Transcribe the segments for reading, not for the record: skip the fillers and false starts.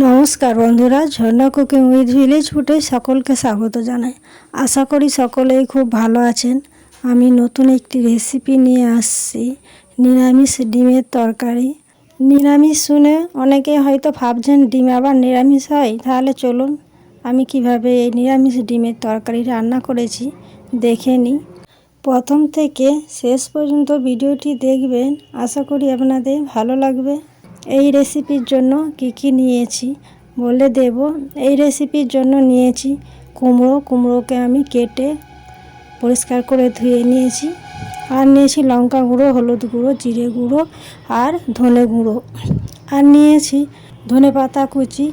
নমস্কার বন্ধুরা, ঝর্ণা cooking with village ফুডে সকলকে স্বাগত জানাই। আশা করি সকলেই খুব ভালো আছেন। আমি নতুন একটি রেসিপি নিয়ে আসছি, নিরামিষ ডিমের তরকারি। নিরামিষ শুনে অনেকে হয়তো ভাবছেন ডিম আবার নিরামিষ হয়, তাহলে চলুন আমি কিভাবে এই নিরামিষ ডিমের তরকারি রান্না করেছি দেখে নিই। প্রথম থেকে শেষ পর্যন্ত ভিডিওটি দেখবেন, আশা করি আপনাদের ভালো লাগবে। এই রেসিপির জন্য কি নিয়েছি বলে দেব। এই রেসিপির জন্য নিয়েছি কুমড়োকে আমি কেটে পরিষ্কার করে ধুয়ে নিয়েছি। আর নিয়েছি লঙ্কা গুঁড়ো, হলুদ গুঁড়ো, জিরে গুঁড়ো আর ধনে গুঁড়ো। আর নিয়েছি ধনে পাতা কুচি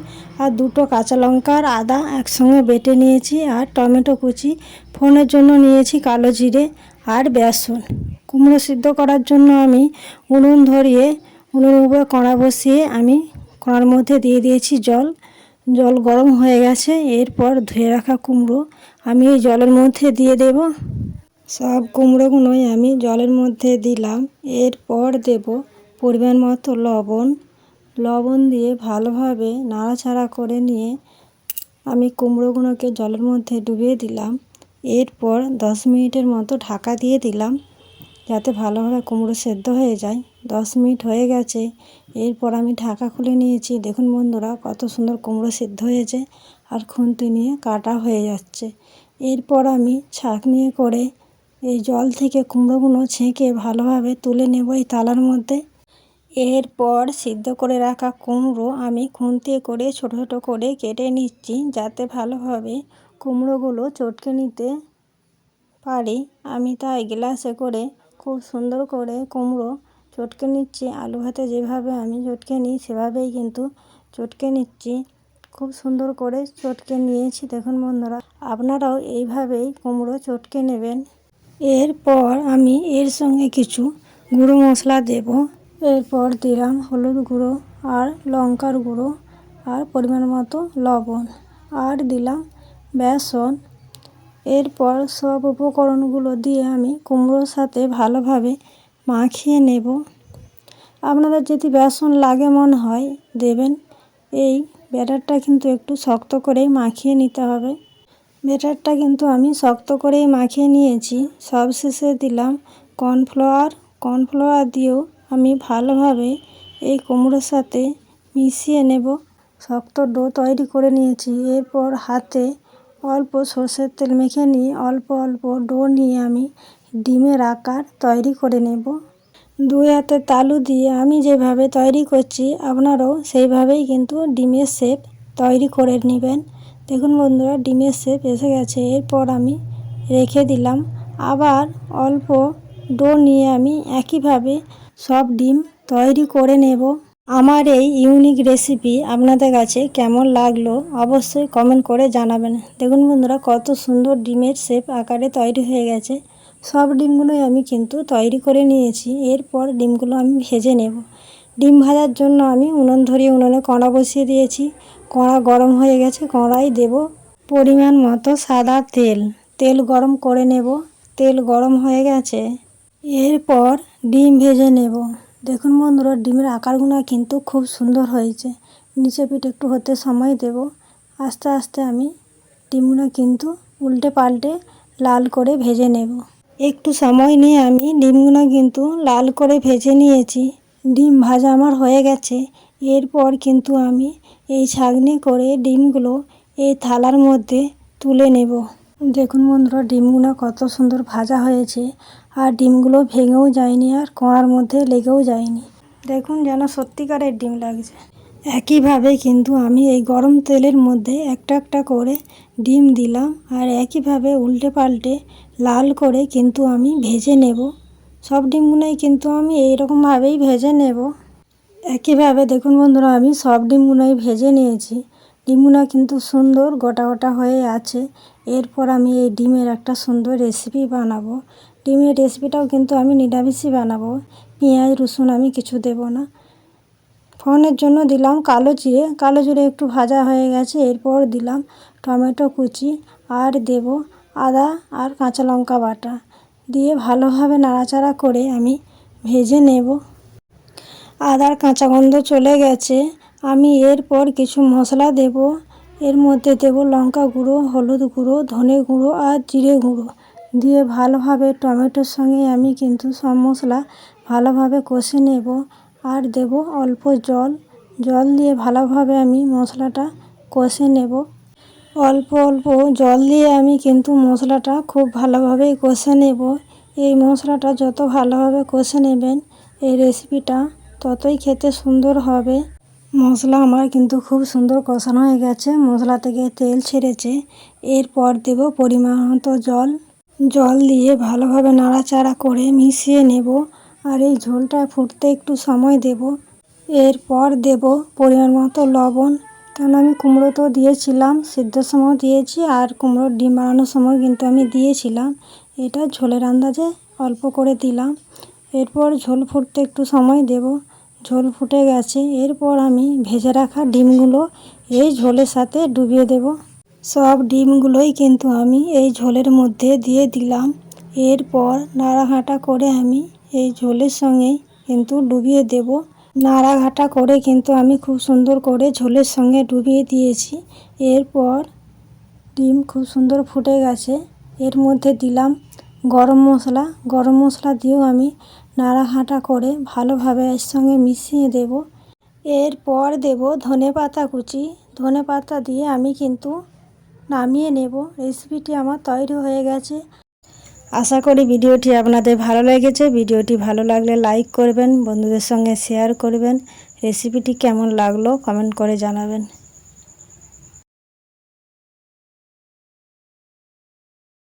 আর দুটো কাঁচা লঙ্কা আর আদা একসঙ্গে বেটে নিয়েছি। আর টমেটো কুচি, ফোড়নের জন্য নিয়েছি কালো জিরে আর বেসন। কুমড়ো সিদ্ধ করার জন্য আমি উনুনের উপরে কড়া বসিয়ে আমি কড়ার মধ্যে দিয়ে দিয়েছি জল গরম হয়ে গেছে। এরপর ধুয়ে রাখা কুমড়ো আমি এই জলের মধ্যে দিয়ে দেব। সব কুমড়োগুলোই আমি জলের মধ্যে দিলাম। এরপর দেব পরিমাণ মতো লবণ দিয়ে ভালোভাবে নাড়াচাড়া করে নিয়ে আমি কুমড়োগুলোকে জলের মধ্যে ডুবিয়ে দিলাম। এরপর 10 মিনিটের মতো ঢাকা দিয়ে দিলাম যাতে ভালোভাবে কুমড়ো সেদ্ধ হয়ে যায়। 10 মিনিট হয়ে গেছে। এরপর আমি ঢাকা খুলে নিয়েছি। দেখুন বন্ধুরা, কত সুন্দর কুমড়ো সেদ্ধ হয়েছে আর খুন্তি নিয়ে কাটা হয়ে যাচ্ছে। এরপর আমি ছাঁকনি করে এই জল থেকে কুমড়োগুলো ছেঁকে ভালোভাবে তুলে নেব এই থালার মধ্যে। এরপর সিদ্ধ করে রাখা কুমড়ো আমি খুন্তি করে ছোট ছোট করে কেটে নিচ্ছি যাতে ভালোভাবে কুমড়োগুলো চটকে নিতে পারি। আমি তাই গ্লাসে করে খুব সুন্দর করে কুমড়ো চটকে নিচ্ছি। আলু ভাতে যেভাবে আমি চটকে নিই সেভাবেই কিন্তু চটকে নিচ্ছি। খুব সুন্দর করে চটকে নিয়েছি। দেখুন বন্ধুরা, আপনারাও এইভাবেই কুমড়ো চটকে নেবেন। এরপর আমি এর সঙ্গে কিছু গুঁড়ো মশলা দেব। এরপর দিলাম হলুদ গুঁড়ো আর লঙ্কার গুঁড়ো আর পরিমাণ মতো লবণ আর দিলাম বেসন। এরপর সব উপকরণগুলো দিয়ে আমি কুমড়োর সাথে ভালোভাবে মাখিয়ে নেব। আপনাদের যদি বেসন লাগে মনে হয় দেবেন। এই ব্যাটারটা কিন্তু একটু শক্ত করেই মাখিয়ে নিতে হবে। ব্যাটারটা কিন্তু আমি শক্ত করেই মাখিয়ে নিয়েছি। সবশেষে দিলাম কর্নফ্লাওয়ার দিয়েও আমি ভালোভাবে এই কুমড়োর সাথে মিশিয়ে নেব। শক্ত ডো তৈরি করে নিয়েছি। এরপর হাতে অল্প সর্ষের তেল মেখে নিয়ে অল্প ডো নিয়ে আমি ডিমের আকার তৈরি করে নেব। 2 হাতে তালু দিয়ে আমি যেভাবে তৈরি করছি আপনারাও সেইভাবেই কিন্তু ডিমের শেপ তৈরি করে নেবেন। দেখুন বন্ধুরা, ডিমের শেপ এসে গেছে। এরপর আমি রেখে দিলাম। আবার অল্প ডো নিয়ে আমি একইভাবে সব ডিম তৈরি করে নেব। আমার এই ইউনিক রেসিপি আপনাদের কাছে কেমন লাগলো অবশ্যই কমেন্ট করে জানাবেন। দেখুন বন্ধুরা, কত সুন্দর ডিমের শেপ আকারে তৈরি হয়ে গেছে। সব ডিমগুলোই আমি কিন্তু তৈরি করে নিয়েছি। এরপর ডিমগুলো আমি ভেজে নেব। ডিম ভাজার জন্য আমি উনুনে কড়া বসিয়ে দিয়েছি। কড়া গরম হয়ে গেছে। কড়াই দেব পরিমাণ মতো সাদা তেল গরম করে নেব। তেল গরম হয়ে গেছে। এরপর ডিম ভেজে নেব। দেখুন বন্ধুরা, ডিমের আকারগুলো কিন্তু খুব সুন্দর হয়েছে। নিচে পিঠ একটু হতে সময় দেব। আস্তে আস্তে আমি ডিমগুলো কিন্তু উল্টে পাল্টে লাল করে ভেজে নেব। একটু সময় নিয়ে আমি ডিমগুলো কিন্তু লাল করে ভেজে নিয়েছি। ডিম ভাজা আমার হয়ে গেছে। এরপর কিন্তু আমি এই ছাঁকনি করে ডিমগুলো এই থালার মধ্যে তুলে নেব। দেখুন বন্ধুরা, ডিমগুলো কত সুন্দর ভাজা হয়েছে আর ডিমগুলো ভেঙেও যায়নি আর কড়ার মধ্যে লেগেও যায়নি। দেখুন যেন সত্যিকারের ডিম লাগছে। একইভাবে কিন্তু আমি এই গরম তেলের মধ্যে একটা একটা করে ডিম দিলাম আর একইভাবে উল্টে পাল্টে লাল করে কিন্তু আমি ভেজে নেব। সব ডিমগুলোই কিন্তু আমি এইরকমভাবেই ভেজে নেব। একইভাবে দেখুন বন্ধুরা, আমি সব ডিমগুলোই ভেজে নিয়েছি। ডিমগুলো কিন্তু সুন্দর গোটা গোটা হয়ে আছে। এরপর আমি এই ডিমের একটা সুন্দর রেসিপি বানাবো। ডিমের রেসিপিটাও কিন্তু আমি নিরামিষই বানাবো। পেঁয়াজ রসুন আমি কিছু দেব না। ফোড়নের জন্য দিলাম কালো জিরে একটু ভাজা হয়ে গেছে। এরপর দিলাম টমেটো কুচি আর দেব আদা আর কাঁচা লঙ্কা বাটা দিয়ে ভালোভাবে নাড়াচাড়া করে আমি ভেজে নেব। আদার কাঁচা গন্ধ চলে গেছে আমি এরপর কিছু মশলা দেব। এর মধ্যে দেব লঙ্কা গুঁড়ো, হলুদ গুঁড়ো, ধনে গুঁড়ো আর জিরে গুঁড়ো দিয়ে ভালোভাবে টমেটোর সঙ্গে আমি কিন্তু সব মশলা ভালোভাবে কষে নেব। আর দেব অল্প জল, জল দিয়ে ভালোভাবে আমি মশলাটা কষে নেব। অল্প অল্প জল দিয়ে আমি কিন্তু মশলাটা খুব ভালোভাবে কষে নেব। এই মশলাটা যত ভালোভাবে কষে নেবেন এই রেসিপিটা ততই খেতে সুন্দর হবে। মশলা আমার কিন্তু খুব সুন্দর কষানো হয়ে গেছে, মশলা থেকে তেল ছেড়েছে। এরপর দেব পরিমাণ মতো জল, জল দিয়ে ভালোভাবে নাড়াচাড়া করে মিশিয়ে নেব। আর এই ঝোলটা ফুটতে একটু সময় দেব। এরপর দেব পরিমাণ মতো লবণ, কারণ আমি কুমড়োতেও দিয়েছিলাম, সিদ্ধর সময় দিয়েছি আর কুমড়োর ডিম বানানোর সময় কিন্তু আমি দিয়েছিলাম। এটা ঝোলের আন্দাজে অল্প করে দিলাম। এরপর ঝোল ফুটতে একটু সময় দেব। ঝোল ফুটে গেছে, এরপর আমি ভেজে রাখা ডিমগুলো এই ঝোলের সাথে ডুবিয়ে দেব। সব ডিমগুলোই কিন্তু আমি এই ঝোলের মধ্যে দিয়ে দিলাম। এরপর নাড়াঘাটা করে আমি এই ঝোলের সঙ্গে কিন্তু ডুবিয়ে দেব। নাড়াঘাটা করে কিন্তু আমি খুব সুন্দর করে ঝোলের সঙ্গে ডুবিয়ে দিয়েছি। এরপর ডিম খুব সুন্দর ফুটে গেছে, এর মধ্যে দিলাম গরম মশলা। গরম মশলা দিয়েও আমি নাড়াঘাটা করে ভালোভাবে এর সঙ্গে মিশিয়ে দেব। এরপর দেব ধনেপাতা কুচি। ধনেপাতা দিয়ে আমি কিন্তু নামিয়ে নেব। রেসিপিটি আমার তৈরি হয়ে গেছে। আশা করি ভিডিওটি আপনাদের ভালো লেগেছে। ভিডিওটি ভালো লাগলে লাইক করবেন, বন্ধুদের সঙ্গে শেয়ার করবেন। রেসিপিটি কেমন লাগলো কমেন্ট করে জানাবেন।